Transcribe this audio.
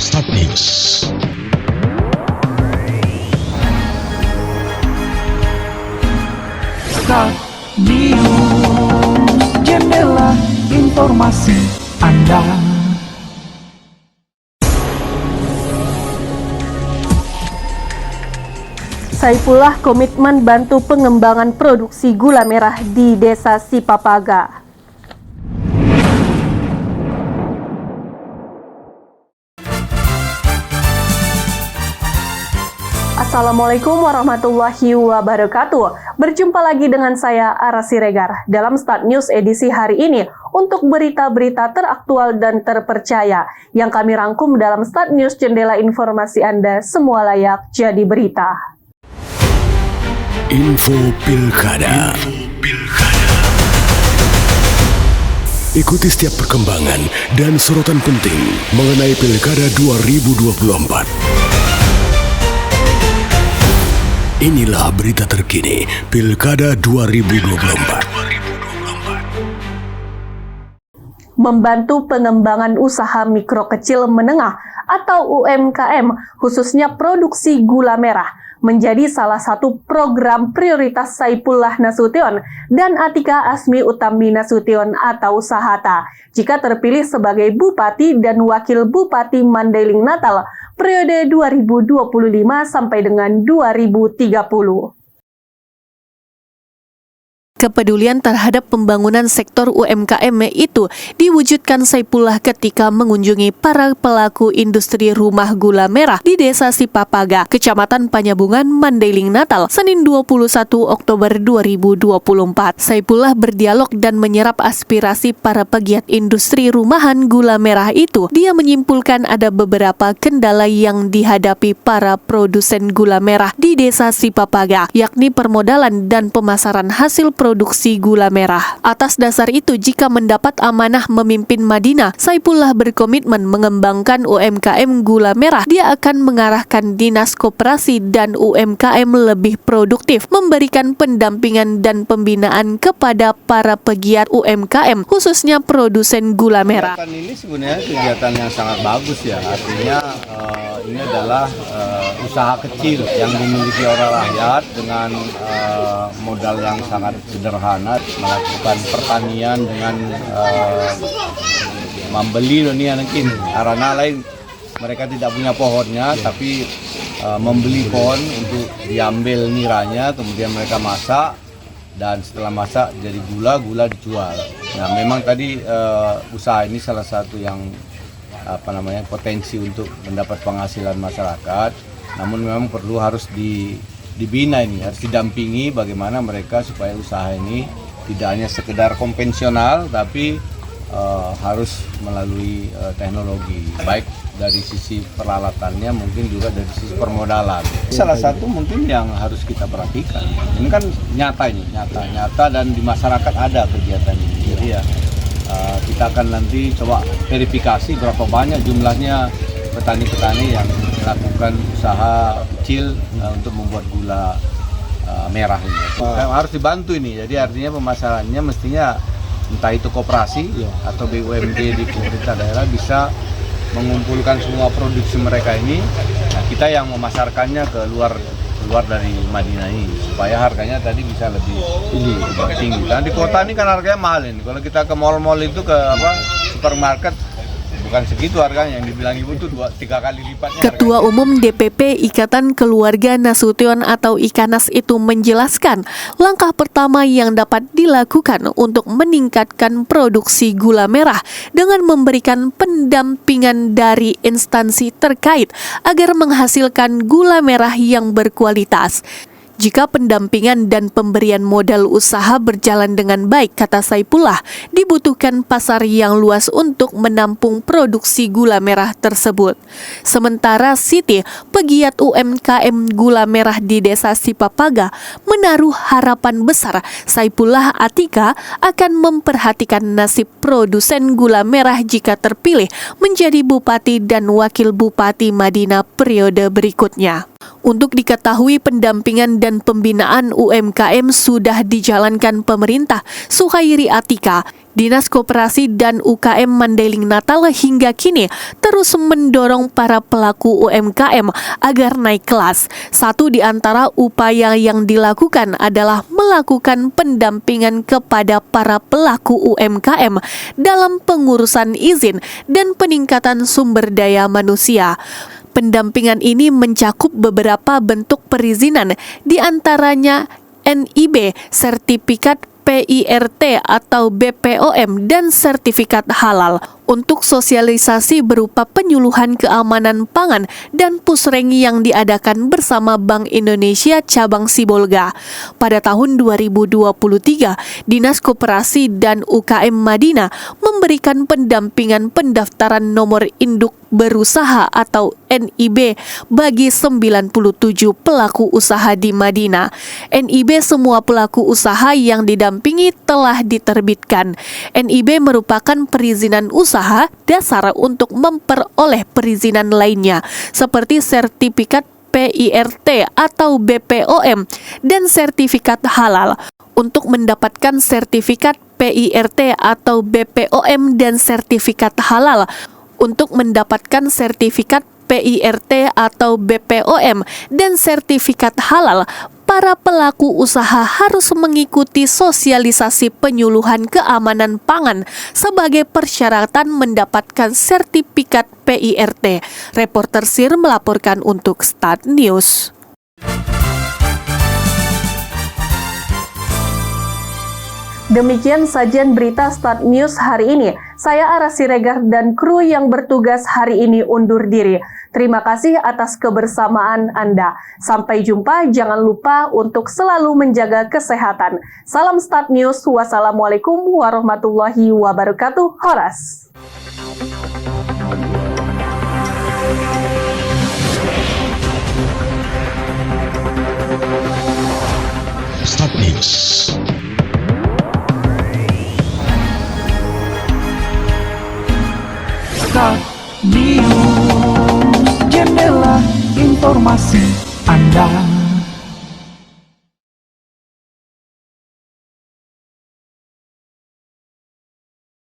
Start News. Start News, jendela informasi Anda. Saipullah komitmen bantu pengembangan produksi gula merah di Desa Sipapaga. Assalamualaikum warahmatullahi wabarakatuh. Berjumpa lagi dengan saya Ara Siregar dalam Start News edisi hari ini untuk berita-berita teraktual dan terpercaya yang kami rangkum dalam Start News jendela informasi Anda, semua layak jadi berita. Info Pilkada. Ikuti setiap perkembangan dan sorotan penting mengenai Pilkada 2024. Inilah berita terkini Pilkada 2024. Membantu pengembangan usaha mikro kecil menengah atau UMKM, khususnya produksi gula merah, menjadi salah satu program prioritas Saipullah Nasution dan Atika Asmi Utami Nasution atau Sahata jika terpilih sebagai Bupati dan Wakil Bupati Mandailing Natal periode 2025 sampai dengan 2030. Kepedulian terhadap pembangunan sektor UMKM itu diwujudkan Saipullah ketika mengunjungi para pelaku industri rumah gula merah di Desa Sipapaga, Kecamatan Panyabungan, Mandailing Natal, Senin 21 Oktober 2024. Saipullah berdialog dan menyerap aspirasi para pegiat industri rumahan gula merah itu. Dia menyimpulkan ada beberapa kendala yang dihadapi para produsen gula merah di Desa Sipapaga, yakni permodalan dan pemasaran hasil produksi gula merah. Atas dasar itu, jika mendapat amanah memimpin Madinah, Saipullah berkomitmen mengembangkan UMKM gula merah. Dia akan mengarahkan Dinas Koperasi dan UMKM lebih produktif, memberikan pendampingan dan pembinaan kepada para pegiat UMKM, khususnya produsen gula merah. Kegiatan ini sebenarnya kegiatan yang sangat bagus ya, artinya ini adalah usaha kecil yang dimiliki orang rakyat dengan modal yang sangat sederhana, melakukan pertanian dengan membeli dunia mungkin karena lain mereka tidak punya pohonnya, tapi membeli pohon untuk diambil niranya, kemudian mereka masak dan setelah masak jadi gula dijual. Nah, memang tadi usaha ini salah satu yang potensi untuk mendapat penghasilan masyarakat, namun memang harus dibina ini, harus didampingi bagaimana mereka supaya usaha ini tidak hanya sekedar konvensional, tapi harus melalui teknologi, baik dari sisi peralatannya, mungkin juga dari sisi permodalan. Salah satu mungkin yang harus kita perhatikan, ini kan nyata dan di masyarakat ada kegiatan ini. Jadi ya kita akan nanti coba verifikasi berapa banyak jumlahnya petani-petani yang melakukan usaha kecil untuk membuat gula merah ini. Harus dibantu ini, jadi artinya pemasarannya mestinya entah itu koperasi atau BUMD di pemerintah daerah bisa mengumpulkan semua produksi mereka ini. Nah, kita yang memasarkannya ke luar dari Madinah ini supaya harganya tadi bisa lebih tinggi. Karena di kota ini kan harganya mahal ini. Kalau kita ke mall-mall itu ke supermarket bukan segitu harganya, yang dibilang ibu itu 2-3 kali lipatnya. Ketua Umum DPP Ikatan Keluarga Nasution atau Ikanas itu menjelaskan langkah pertama yang dapat dilakukan untuk meningkatkan produksi gula merah dengan memberikan pendampingan dari instansi terkait agar menghasilkan gula merah yang berkualitas. Jika pendampingan dan pemberian modal usaha berjalan dengan baik, kata Saipullah, dibutuhkan pasar yang luas untuk menampung produksi gula merah tersebut. Sementara Siti, pegiat UMKM gula merah di Desa Sipapaga, menaruh harapan besar Saipullah Atika akan memperhatikan nasib produsen gula merah jika terpilih menjadi Bupati dan Wakil Bupati Madinah periode berikutnya. Untuk diketahui, pendampingan dan pembinaan UMKM sudah dijalankan pemerintah. Suhairi Atika, Dinas Koperasi dan UKM Mandailing Natal hingga kini terus mendorong para pelaku UMKM agar naik kelas. Satu di antara upaya yang dilakukan adalah melakukan pendampingan kepada para pelaku UMKM dalam pengurusan izin dan peningkatan sumber daya manusia. Pendampingan ini mencakup beberapa bentuk perizinan, di antaranya NIB, sertifikat PIRT atau BPOM, dan sertifikat halal. Untuk sosialisasi berupa penyuluhan keamanan pangan dan pusreng yang diadakan bersama Bank Indonesia Cabang Sibolga. Pada tahun 2023, Dinas Koperasi dan UKM Madinah memberikan pendampingan pendaftaran nomor induk berusaha atau NIB bagi 97 pelaku usaha di Madinah. NIB semua pelaku usaha yang didampingi telah diterbitkan. NIB merupakan perizinan usaha dasar untuk memperoleh perizinan lainnya seperti sertifikat PIRT atau BPOM dan sertifikat halal. Untuk mendapatkan sertifikat PIRT atau BPOM dan sertifikat halal, untuk mendapatkan sertifikat PIRT atau BPOM dan sertifikat halal, para pelaku usaha harus mengikuti sosialisasi penyuluhan keamanan pangan sebagai persyaratan mendapatkan sertifikat PIRT. Reporter SIR melaporkan untuk Start News. Demikian sajian berita Start News hari ini. Saya Ara Siregar dan kru yang bertugas hari ini undur diri. Terima kasih atas kebersamaan Anda. Sampai jumpa, jangan lupa untuk selalu menjaga kesehatan. Salam Start News, wassalamualaikum warahmatullahi wabarakatuh. Horas. Start News. Start News, jendela informasi Anda.